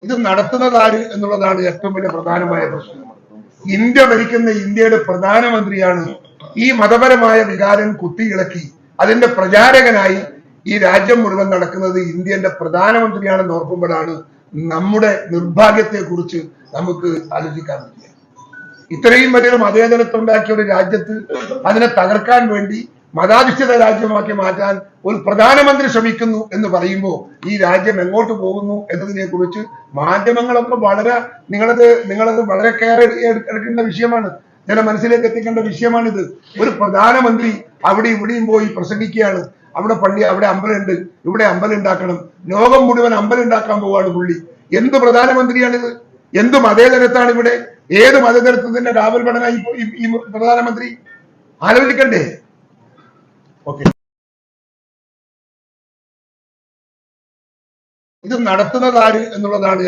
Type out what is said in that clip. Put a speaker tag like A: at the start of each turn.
A: ഇത് നടത്തുന്നത് ആര് എന്നുള്ളതാണ് ഏറ്റവും വലിയ പ്രധാനമായ പ്രശ്നം. ഇന്ത്യ ഭരിക്കുന്ന ഇന്ത്യയുടെ പ്രധാനമന്ത്രിയാണ് ഈ മതപരമായ വികാരം കുത്തിയിളക്കി അതിന്റെ പ്രചാരകനായി ഈ രാജ്യം മുഴുവൻ നടക്കുന്നത് ഇന്ത്യന്റെ പ്രധാനമന്ത്രിയാണെന്ന് ഓർക്കുമ്പോഴാണ് നമ്മുടെ നിർഭാഗ്യത്തെ കുറിച്ച് നമുക്ക് ആലോചിക്കാൻ പറ്റില്ല. ഇത്രയും വലിയൊരു മതേതരത്വമുണ്ടാക്കിയ ഒരു രാജ്യത്ത് അതിനെ തകർക്കാൻ വേണ്ടി മതാധിഷ്ഠിത രാജ്യമാക്കി മാറ്റാൻ ഒരു പ്രധാനമന്ത്രി ശ്രമിക്കുന്നു എന്ന് പറയുമ്പോൾ ഈ രാജ്യം എങ്ങോട്ട് പോകുന്നു എന്നതിനെ കുറിച്ച് മാധ്യമങ്ങളൊക്കെ നിങ്ങളത് വളരെ കെയർ എടുക്കേണ്ട വിഷയമാണ്. ജന മനസ്സിലേക്ക് എത്തിക്കേണ്ട വിഷയമാണിത്. ഒരു പ്രധാനമന്ത്രി അവിടെ ഇവിടെയും പോയി പ്രസംഗിക്കുകയാണ്. അവിടെ അമ്പലമുണ്ട്, ഇവിടെ അമ്പലം ഉണ്ടാക്കണം, ലോകം മുഴുവൻ അമ്പലം ഉണ്ടാക്കാൻ പോവാണ് പുള്ളി. എന്ത് പ്രധാനമന്ത്രിയാണിത്? എന്ത് മതേതരത്താണ് ഇവിടെ? ഏത് മതേതരത്വത്തിന്റെ കാവൽപടനായി ഈ പ്രധാനമന്ത്രി? ആലോചിക്കണ്ടേ? ഓക്കെ, ഇത് നടത്തുന്നത് ആര് എന്നുള്ളതാണ്